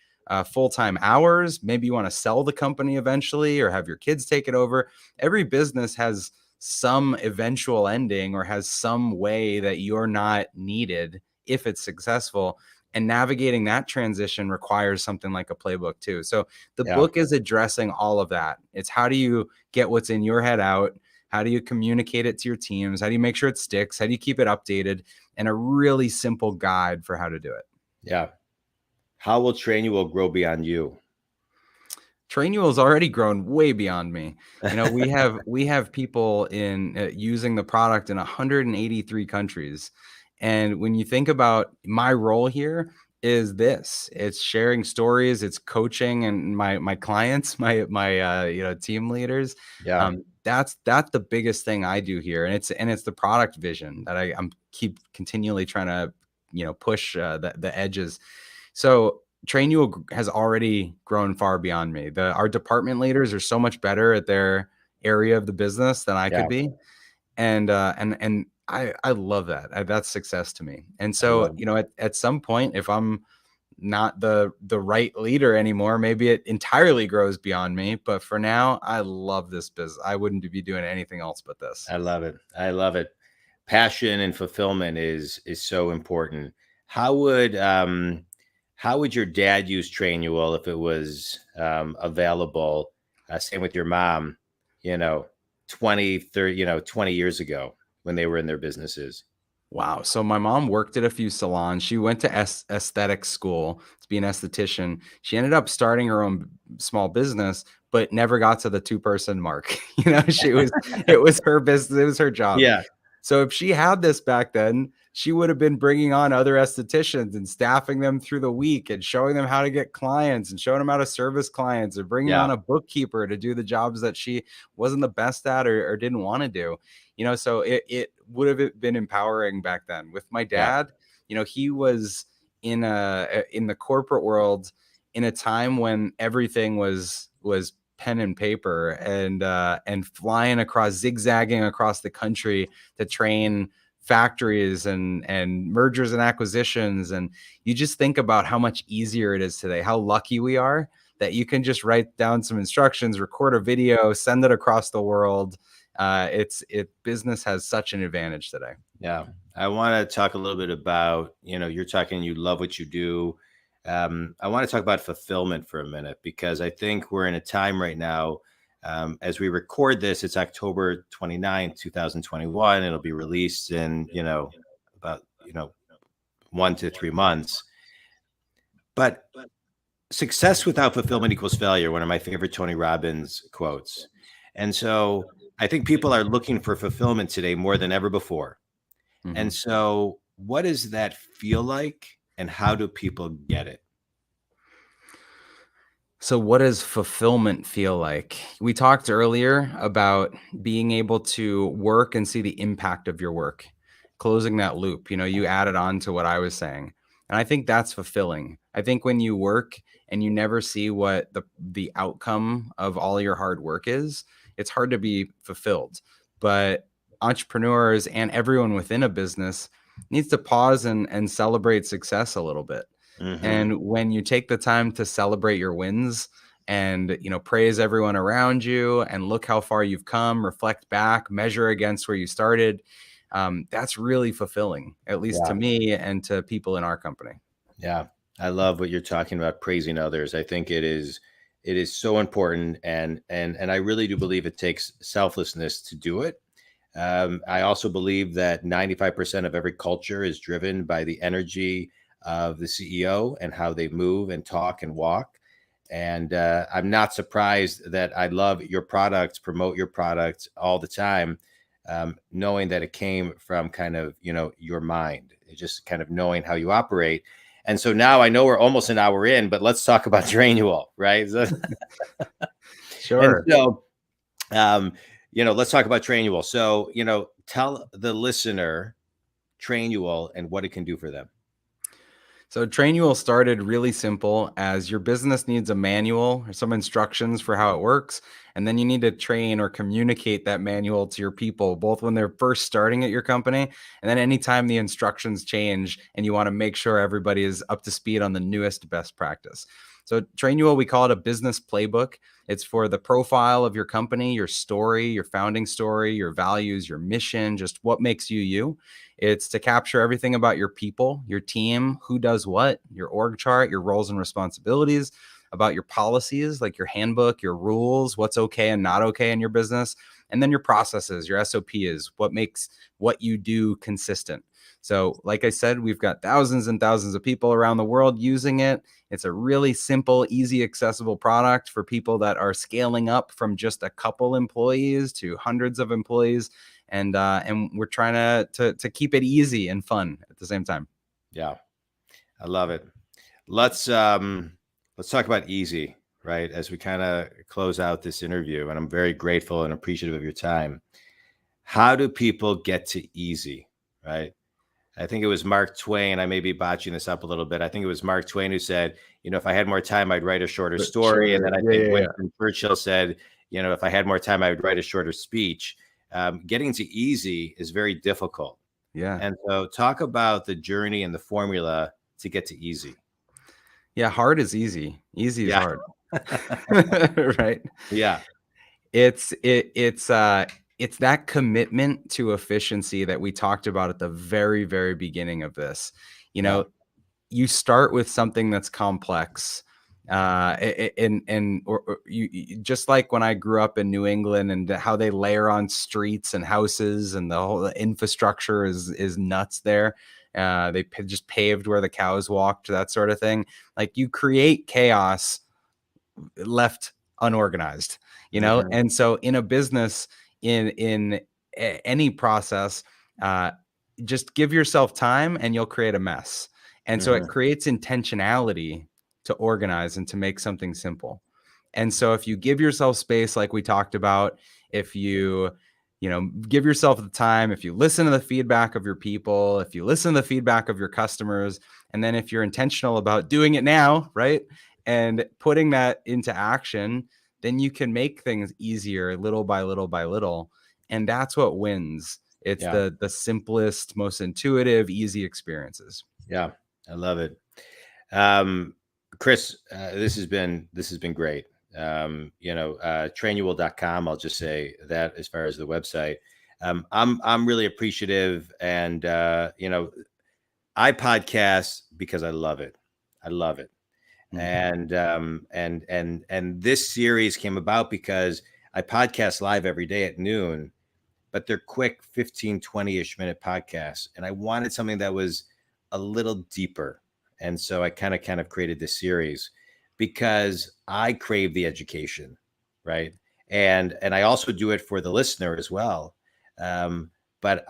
full-time hours, maybe you want to sell the company eventually or have your kids take it over. Every business has some eventual ending or has some way that you're not needed if it's successful. And navigating that transition requires something like a playbook too. So the Yeah. book is addressing all of that. It's how do you get what's in your head out? How do you communicate it to your teams? How do you make sure it sticks? How do you keep it updated? And a really simple guide for how to do it. Yeah. How will Trainual grow beyond you? Trainual has already grown way beyond me. We have people in using the product in 183 countries. And when you think about my role here is this, it's sharing stories, it's coaching and my clients, my team leaders. Yeah. That's the biggest thing I do here. And it's the product vision that I'm keep continually trying to, push the edges. So Trainual has already grown far beyond me. Our department leaders are so much better at their area of the business than I Yeah. could be, and I love that. That's success to me. And I so love at some point, if I'm not the right leader anymore, maybe it entirely grows beyond me. But for now, I love this business. I wouldn't be doing anything else but this. I love it. I love it. Passion and fulfillment is so important. How would um how would your dad use Trainual if it was available? Same with your mom, you know, 20, 30, 20 years ago when they were in their businesses. Wow. So my mom worked at a few salons. She went to aesthetic school to be an esthetician. She ended up starting her own small business, but never got to the two-person mark. It was her business, it was her job. Yeah, So if she had this back then, she would have been bringing on other estheticians and staffing them through the week and showing them how to get clients and showing them how to service clients or bringing yeah, on a bookkeeper to do the jobs that she wasn't the best at or didn't want to do. So it would have been empowering back then. With my yeah, dad, he was in the corporate world in a time when everything was pen and paper and flying across, zigzagging across the country to train factories and mergers and acquisitions. And you just think about how much easier it is today, how lucky we are that you can just write down some instructions, record a video, send it across the world. Business has such an advantage today. yeah. I want to talk a little bit about, you're talking, you love what you do. I want to talk about fulfillment for a minute because I think we're in a time right now. As we record this, it's October 29th, 2021. It'll be released in, about, 1 to 3 months. But success without fulfillment equals failure, one of my favorite Tony Robbins quotes. And so I think people are looking for fulfillment today more than ever before. Mhm. And so what does that feel like and how do people get it? So, what does fulfillment feel like? We talked earlier about being able to work and see the impact of your work, closing that loop. You added on to what I was saying. And I think that's fulfilling. I think when you work and you never see what the outcome of all your hard work is, it's hard to be fulfilled. But entrepreneurs and everyone within a business needs to pause and celebrate success a little bit. Hmm. And when you take the time to celebrate your wins and, praise everyone around you and look how far you've come, reflect back, measure against where you started, that's really fulfilling, at least to Yeah. me and to people in our company. Yeah. I love what you're talking about, praising others. I think it is so important, and I really do believe it takes selflessness to do it. I also believe that 95% of every culture is driven by the energy of the CEO and how they move and talk and walk. And I'm not surprised that I love your products, promote your products all the time, knowing that it came from kind of, your mind, just kind of knowing how you operate. And so now I know we're almost an hour in, but let's talk about Trainual, right? And Sure. so, um, let's talk about Trainual. So, tell the listener Trainual and what it can do for them. So Trainual started really simple as your business needs a manual or some instructions for how it works. And then you need to train or communicate that manual to your people, both when they're first starting at your company and then anytime the instructions change and you want to make sure everybody is up to speed on the newest best practice. So Trainual, we call it a business playbook. It's for the profile of your company, your story, your founding story, your values, your mission, just what makes you you. It's to capture everything about your people, your team, who does what, your org chart, your roles and responsibilities, about your policies, like your handbook, your rules, what's okay and not okay in your business, and then your processes, your SOPs, what makes what you do consistent. So, like I said, we've got thousands and thousands of people around the world using it. It's a really simple, easy, accessible product for people that are scaling up from just a couple employees to hundreds of employees, and we're trying to keep it easy and fun at the same time. Yeah, I love it. Let's talk about easy, right? As we kind of close out this interview, and I'm very grateful and appreciative of your time. How do people get to easy, right? I think it was Mark Twain. I may be botching this up a little bit. I think it was Mark Twain who said, if I had more time, I'd write a shorter But story. And sure, then I yeah, think yeah, yeah. Winston Churchill said, if I had more time, I would write a shorter speech. Getting to easy is very difficult. Yeah. And so talk about the journey and the formula to get to easy. Yeah, hard is easy. Easy is Yeah. hard. Right? Yeah. It's that commitment to efficiency that we talked about at the very, very beginning of this. You Yeah. know, you start with something that's complex. Or just like when I grew up in New England and how they layer on streets and houses and the whole infrastructure is nuts there. They just paved where the cows walked, that sort of thing. Like you create chaos left unorganized, Hmm. and so in a business, in any process, uh, just give yourself time and you'll create a mess. And so it Hmm. creates intentionality to organize and to make something simple. And so if you give yourself space, like we talked about, if you give yourself the time, if you listen to the feedback of your people, if you listen to the feedback of your customers, and then if you're intentional about doing it now, right, and putting that into action, then you can make things easier little by little by little. And that's what wins. It's Yeah. the simplest, most intuitive, easy experiences. Yeah. I love it. Um, Chris, this has been great. Trainual.com. I'll just say that as far as the website. I'm really appreciative, and I podcast because I love it. I love it. Mhm. And this series came about because I podcast live every day at noon, but they're quick 15, 20-ish minute podcasts. And I wanted something that was a little deeper. And so I kind of created this series because I crave the education, right? And I also do it for the listener as well. Um, but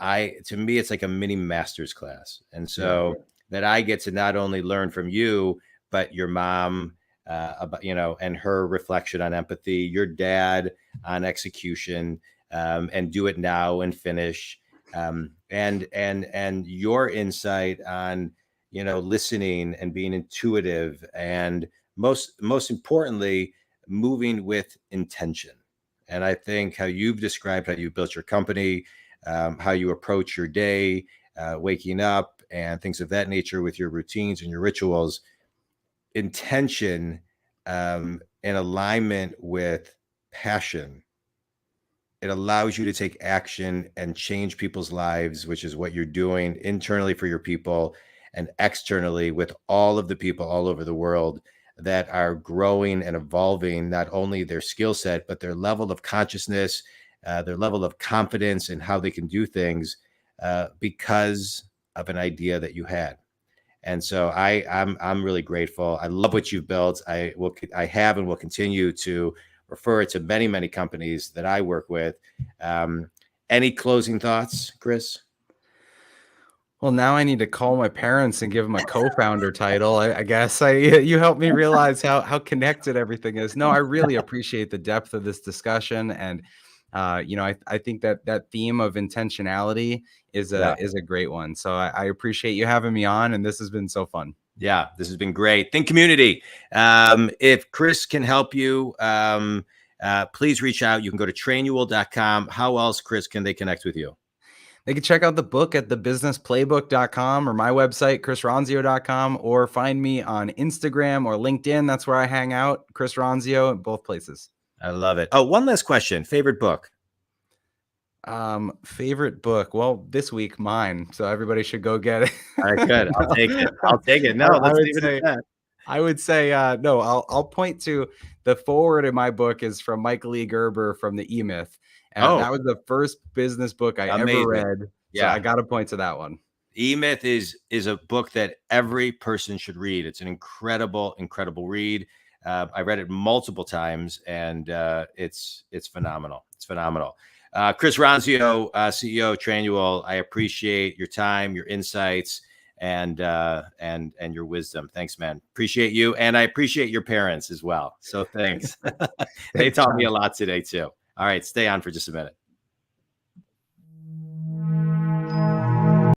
to me, it's like a mini master's class. And Yeah. so that I get to not only learn from you, but your mom, about, and her reflection on empathy, your dad on execution, and do it now and finish, and your insight on, listening and being intuitive, and most importantly, moving with intention. And I think how you've described how you built your company, how you approach your day, waking up and things of that nature with your routines and your rituals, intention, in alignment with passion, it allows you to take action and change people's lives, which is what you're doing internally for your people and externally with all of the people all over the world that are growing and evolving, not only their skill set, but their level of consciousness, their level of confidence in how they can do things, because of an idea that you had. And so I'm really grateful. I love what you've built. I have and will continue to refer it to many companies that I work with. Any closing thoughts, Chris? Well, now I need to call my parents and give them a co-founder title. I guess you helped me realize how connected everything is. No, I really appreciate the depth of this discussion, and I think that theme of intentionality is Yeah. a great one. So I appreciate you having me on, and this has been so fun. Yeah, this has been great. Think community. If Chris can help you, please reach out. You can go to trainual.com. How else, Chris, can they connect with you? They can check out the book at thebusinessplaybook.com or my website, chrisronzio.com, or find me on Instagram or LinkedIn. That's where I hang out, Chris Ronzio, both places. I love it. Oh, one last question. Favorite book? Favorite book? Well, this week, mine. So everybody should go get it. All right, good. I'll take it. I'll take it. No, let's leave it at that. I would say, no, I'll point to the forward in my book is from Michael E. Gerber from the E-Myth. And that was the first business book I ever read. Yeah. So I got to point to that one. E-Myth is a book that every person should read. It's an incredible read. I read it multiple times, and it's phenomenal. It's phenomenal. Chris Ronzio, CEO of Trainual, I appreciate your time, your insights, and your wisdom. Thanks, man. Appreciate you, and I appreciate your parents as well. So thanks. They taught me a lot today too. All right, stay on for just a minute.